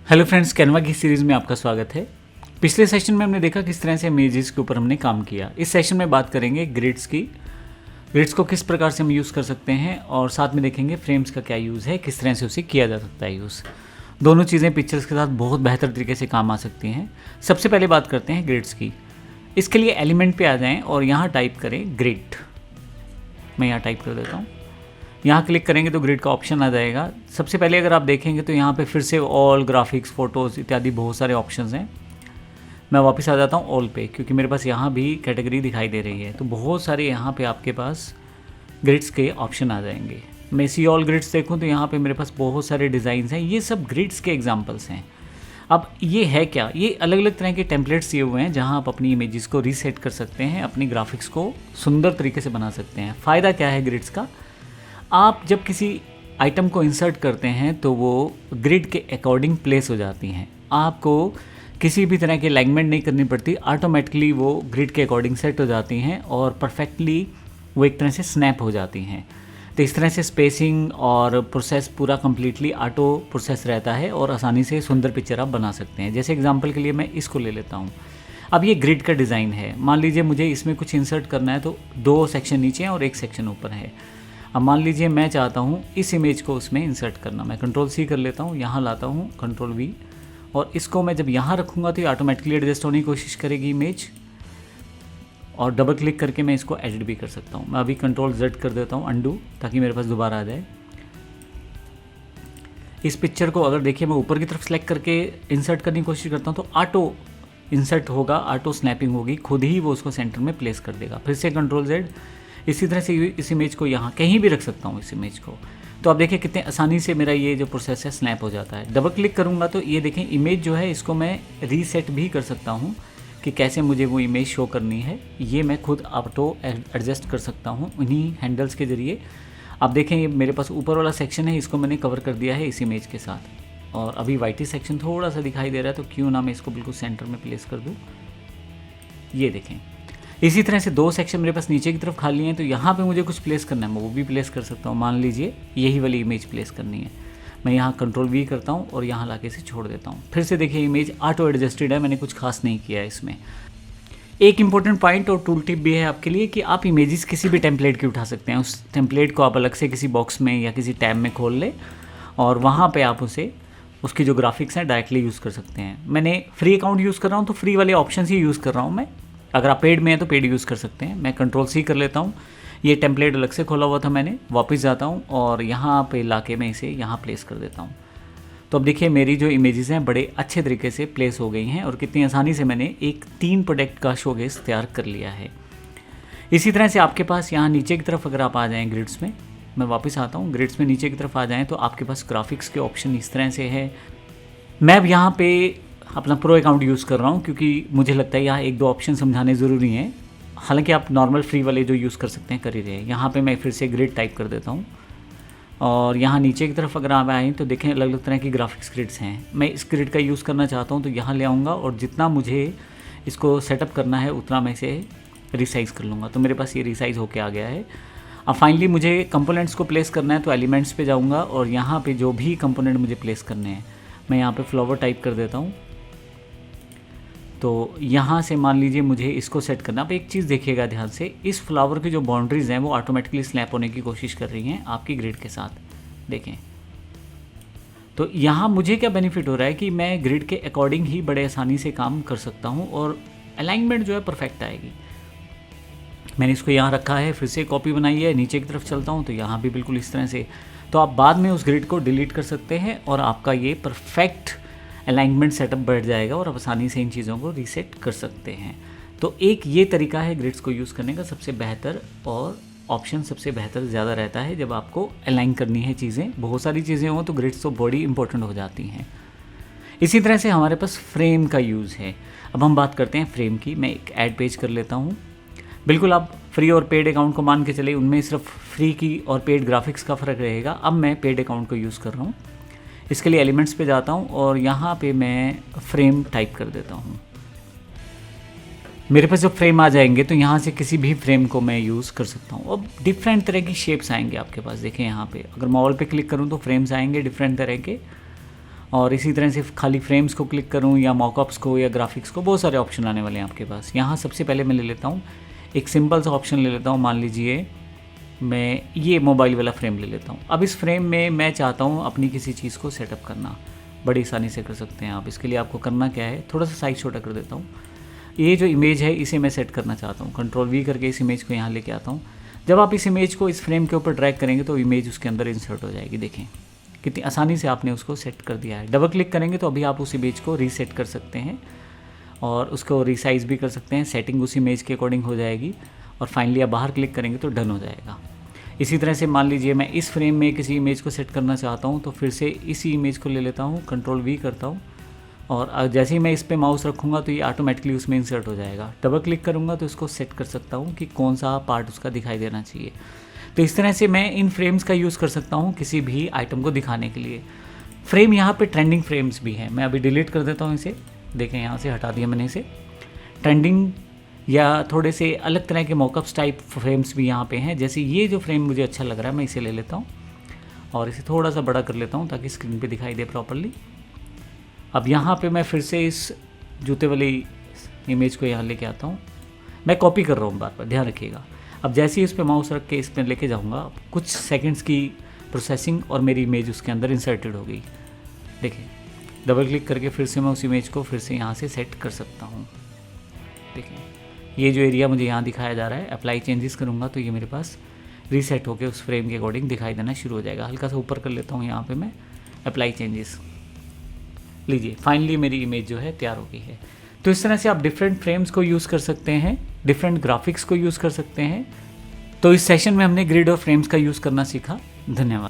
Hello friends, Canva की series में आपका स्वागत है। पिछले सेशन में हमने देखा किस तरह से इमेजेस के ऊपर हमने काम किया। इस सेशन में बात करेंगे ग्रिड्स की। ग्रिड्स को किस प्रकार से हम यूज़ कर सकते हैं और साथ में देखेंगे फ्रेम्स का क्या यूज़ है, किस तरह से उसे किया जा सकता है यूज़। दोनों चीज़ें पिक्चर्स के साथ बहुत बेहतर तरीके से काम आ सकती हैं। सबसे पहले बात करते हैं ग्रिड्स की। इसके लिए एलिमेंट पे आ जाएं और यहाँ टाइप करें ग्रिड। मैं यहाँ टाइप कर देता हूँ। यहाँ क्लिक करेंगे तो ग्रिड का ऑप्शन आ जाएगा। सबसे पहले अगर आप देखेंगे तो यहाँ पे फिर से ऑल, ग्राफिक्स, फोटोज़ इत्यादि बहुत सारे ऑप्शंस हैं। मैं वापस आ जाता हूँ ऑल पे, क्योंकि मेरे पास यहाँ भी कैटेगरी दिखाई दे रही है। तो बहुत सारे यहाँ पे आपके पास ग्रिड्स के ऑप्शन आ जाएंगे। मैं सी ऑल ग्रिड्स देखूँ तो यहाँ पे मेरे पास बहुत सारे डिज़ाइंस हैं। ये सब ग्रिड्स के एग्जाम्पल्स हैं। अब ये है क्या, ये अलग अलग तरह के टेम्पलेट्स दिए हुए हैं जहाँ आप अपनी इमेजेस को रीसेट कर सकते हैं, अपनी ग्राफिक्स को सुंदर तरीके से बना सकते हैं। फ़ायदा क्या है ग्रिड्स का, आप जब किसी आइटम को इंसर्ट करते हैं तो वो ग्रिड के अकॉर्डिंग प्लेस हो जाती हैं। आपको किसी भी तरह की अलाइनमेंट नहीं करनी पड़ती, ऑटोमेटिकली वो ग्रिड के अकॉर्डिंग सेट हो जाती हैं और परफेक्टली वो एक तरह से स्नैप हो जाती हैं। तो इस तरह से स्पेसिंग और प्रोसेस पूरा कम्प्लीटली ऑटो प्रोसेस रहता है और आसानी से सुंदर पिक्चर आप बना सकते हैं। जैसे एग्जांपल के लिए मैं इसको ले लेता हूँ। अब ये ग्रिड का डिज़ाइन है। मान लीजिए मुझे इसमें कुछ इंसर्ट करना है तो 2 सेक्शन नीचे हैं और 1 सेक्शन ऊपर है। अब मान लीजिए मैं चाहता हूँ इस इमेज को उसमें इंसर्ट करना। मैं कंट्रोल सी कर लेता हूँ, यहाँ लाता हूँ कंट्रोल वी, और इसको मैं जब यहाँ रखूँगा तो ये ऑटोमेटिकली एडजस्ट होने की कोशिश करेगी इमेज, और डबल क्लिक करके मैं इसको एडिट भी कर सकता हूँ। मैं अभी कंट्रोल जेड कर देता हूँ अंडू, ताकि मेरे पास दोबारा आ जाए। इस पिक्चर को अगर देखिए मैं ऊपर की तरफ सेलेक्ट करके इंसर्ट करने की कोशिश करता हूँ तो ऑटो इंसर्ट होगा, ऑटो स्नैपिंग होगी, खुद ही वो उसको सेंटर में प्लेस कर देगा। फिर से कंट्रोल जेड। इसी तरह से इस इमेज को यहाँ कहीं भी रख सकता हूँ, इस इमेज को। तो आप देखिए कितने आसानी से मेरा ये जो प्रोसेस है स्नैप हो जाता है। डबल क्लिक करूँगा तो ये देखें इमेज जो है इसको मैं रीसेट भी कर सकता हूँ कि कैसे मुझे वो इमेज शो करनी है। ये मैं खुद ऑटो एडजस्ट कर सकता हूँ उन्हीं हैंडल्स के ज़रिए। आप देखें ये मेरे पास ऊपर वाला सेक्शन है, इसको मैंने कवर कर दिया है इस इमेज के साथ, और अभी वाइटी सेक्शन थोड़ा सा दिखाई दे रहा है, तो क्यों ना मैं इसको बिल्कुल सेंटर में प्लेस कर दूँ। ये देखें इसी तरह से 2 सेक्शन मेरे पास नीचे की तरफ खाली हैं, तो यहाँ पे मुझे कुछ प्लेस करना है, मैं वो भी प्लेस कर सकता हूँ। मान लीजिए यही वाली इमेज प्लेस करनी है, मैं यहाँ कंट्रोल वी करता हूँ और यहाँ लाके इसे छोड़ देता हूँ। फिर से देखिए इमेज ऑटो एडजस्टेड है, मैंने कुछ खास नहीं किया है इसमें। एक इंपॉर्टेंट पॉइंट और टूल टिप भी है आपके लिए कि आप इमेजेस किसी भी टेम्पलेट की उठा सकते हैं। उस टेम्पलेट को आप अलग से किसी बॉक्स में या किसी टैब में खोल लें और वहाँ पर आप उसे उसकी जो ग्राफिक्स हैं डायरेक्टली यूज़ कर सकते हैं। मैंने फ्री अकाउंट यूज़ कर रहा हूँ तो फ्री वाले ऑप्शन ही यूज़ कर रहा हूँ मैं। अगर आप पेड में हैं तो पेड यूज़ कर सकते हैं। मैं कंट्रोल सी कर लेता हूँ, ये टेम्पलेट अलग से खोला हुआ था मैंने, वापस जाता हूँ और यहाँ पे लाके मैं इसे यहाँ प्लेस कर देता हूँ। तो अब देखिए मेरी जो इमेजेस हैं बड़े अच्छे तरीके से प्लेस हो गई हैं और कितनी आसानी से मैंने एक 3 प्रोडक्ट का शोकेस तैयार कर लिया है। इसी तरह से आपके पास यहाँ नीचे की तरफ अगर आप आ जाएँ ग्रिड्स में, मैं वापस आता हूँ, ग्रिड्स में नीचे की तरफ आ जाएँ तो आपके पास ग्राफिक्स के ऑप्शन इस तरह से है। मैं अब यहाँ पे अपना प्रो अकाउंट यूज़ कर रहा हूँ क्योंकि मुझे लगता है यहाँ 1-2 ऑप्शन समझाने ज़रूरी हैं। हालांकि आप नॉर्मल फ्री वाले जो यूज़ कर सकते हैं कर ही रहे हैं। यहाँ पे मैं फिर से ग्रिड टाइप कर देता हूँ और यहाँ नीचे की तरफ अगर आप आएँ तो देखें अलग अलग तरह की ग्राफिक्स ग्रिड्स हैं। मैं इस ग्रिड का यूज़ करना चाहता हूँ तो यहाँ ले आऊँगा और जितना मुझे इसको सेटअप करना है उतना मैं इसे रिसाइज़ कर लूँगा। तो मेरे पास ये रिसाइज़ होके आ गया है। अब फाइनली मुझे कंपोनेंट्स को प्लेस करना है तो एलिमेंट्स पे जाऊँगा और यहाँ पे जो भी कंपोनेंट मुझे प्लेस करने हैं मैं यहाँ पे फ्लावर टाइप कर देता हूँ। तो यहाँ से मान लीजिए मुझे इसको सेट करना। अब एक चीज़ देखिएगा ध्यान से, इस फ्लावर की जो बाउंड्रीज़ हैं वो ऑटोमेटिकली स्नैप होने की कोशिश कर रही हैं आपकी ग्रिड के साथ। देखें तो यहाँ मुझे क्या बेनिफिट हो रहा है कि मैं ग्रिड के अकॉर्डिंग ही बड़े आसानी से काम कर सकता हूँ और अलाइनमेंट जो है परफेक्ट आएगी। मैंने इसको यहाँ रखा है, फिर से कॉपी बनाई है, नीचे की तरफ चलता हूँ तो यहाँ भी बिल्कुल इस तरह से। तो आप बाद में उस ग्रिड को डिलीट कर सकते हैं और आपका ये परफेक्ट अलाइनमेंट सेटअप बैठ जाएगा और आप आसानी से इन चीज़ों को रीसेट कर सकते हैं। तो एक ये तरीका है ग्रिड्स को यूज़ करने का सबसे बेहतर, और ऑप्शन सबसे बेहतर ज़्यादा रहता है जब आपको अलाइन करनी है चीज़ें। बहुत सारी चीज़ें हों तो ग्रिड्स तो बड़ी इंपॉर्टेंट हो जाती हैं। इसी तरह से हमारे पास फ्रेम का यूज़ है। अब हम बात करते हैं फ्रेम की। मैं एक ऐड पेज कर लेता हूँ। बिल्कुल आप फ्री और पेड अकाउंट को मान के चले, उनमें सिर्फ फ्री की और पेड ग्राफिक्स का फ़र्क रहेगा। अब मैं पेड अकाउंट को यूज़ कर रहा हूँ। इसके लिए एलिमेंट्स पे जाता हूँ और यहाँ पे मैं फ्रेम टाइप कर देता हूँ। मेरे पास जब फ्रेम आ जाएंगे तो यहाँ से किसी भी फ्रेम को मैं यूज़ कर सकता हूँ। अब डिफरेंट तरह की शेप्स आएंगे आपके पास। देखें यहाँ पे अगर मैं ऑल पे क्लिक करूँ तो फ्रेम्स आएंगे डिफरेंट तरह के, और इसी तरह से खाली फ्रेम्स को क्लिक करूँ या मॉकअप्स को या ग्राफिक्स को, बहुत सारे ऑप्शन आने वाले हैं आपके पास। यहाँ सबसे पहले मैं ले लेता हूँ एक सिंपल सा ऑप्शन ले लेता हूँ, मान लीजिए मैं ये मोबाइल वाला फ्रेम ले लेता हूँ। अब इस फ्रेम में मैं चाहता हूँ अपनी किसी चीज़ को सेटअप करना, बड़ी आसानी से कर सकते हैं आप। इसके लिए आपको करना क्या है, थोड़ा सा साइज छोटा कर देता हूँ। ये जो इमेज है इसे मैं सेट करना चाहता हूँ, Ctrl+V करके इस इमेज को यहाँ लेके आता हूँ। जब आप इस इमेज को इस फ्रेम के ऊपर ड्रैग करेंगे तो इमेज उसके अंदर इंसर्ट हो जाएगी। देखें कितनी आसानी से आपने उसको सेट कर दिया है। डबल क्लिक करेंगे तो अभी आप उस इमेज को रीसेट कर सकते हैं और उसको रिसाइज़ भी कर सकते हैं, सेटिंग उस इमेज के अकॉर्डिंग हो जाएगी। और फाइनली आप बाहर क्लिक करेंगे तो डन हो जाएगा। इसी तरह से मान लीजिए मैं इस फ्रेम में किसी इमेज को सेट करना चाहता हूँ, तो फिर से इसी इमेज को ले लेता हूँ, Ctrl+V करता हूँ और जैसे ही मैं इस पे माउस रखूँगा तो ये ऑटोमेटिकली उसमें इंसर्ट हो जाएगा। डबल क्लिक करूँगा तो इसको सेट कर सकता हूँ कि कौन सा पार्ट उसका दिखाई देना चाहिए। तो इस तरह से मैं इन फ्रेम्स का यूज़ कर सकता हूँ किसी भी आइटम को दिखाने के लिए। फ्रेम यहाँ पे ट्रेंडिंग फ्रेम्स भी हैं, मैं अभी डिलीट कर देता हूँ इसे। देखें यहाँ से हटा दिया मैंने इसे। ट्रेंडिंग या थोड़े से अलग तरह के मॉकअप्स टाइप फ्रेम्स भी यहाँ पे हैं। जैसे ये जो फ्रेम मुझे अच्छा लग रहा है मैं इसे ले लेता हूँ और इसे थोड़ा सा बड़ा कर लेता हूँ ताकि स्क्रीन पे दिखाई दे प्रॉपर्ली। अब यहाँ पे मैं फिर से इस जूते वाली इमेज को यहाँ लेके आता हूँ। मैं कॉपी कर रहा हूँ बार बार, ध्यान रखिएगा। अब जैसे ही इस पर माउस रख के इस पर लेके जाऊँगा, कुछ सेकेंड्स की प्रोसेसिंग और मेरी इमेज उसके अंदर इंसर्टेड हो गई। देखिए डबल क्लिक करके फिर से मैं उस इमेज को फिर से यहाँ से सेट कर सकता हूँ। देखिए ये जो एरिया मुझे यहाँ दिखाया जा रहा है, अप्लाई चेंजेस करूँगा तो ये मेरे पास रीसेट होकर उस फ्रेम के अकॉर्डिंग दिखाई देना शुरू हो जाएगा। हल्का सा ऊपर कर लेता हूँ यहाँ पे मैं, अप्लाई चेंजेस। लीजिए फाइनली मेरी इमेज जो है तैयार हो गई है। तो इस तरह से आप डिफरेंट फ्रेम्स को यूज़ कर सकते हैं, डिफरेंट ग्राफिक्स को यूज़ कर सकते हैं। तो इस सेशन में हमने ग्रिड और फ्रेम्स का यूज़ करना सीखा। धन्यवाद।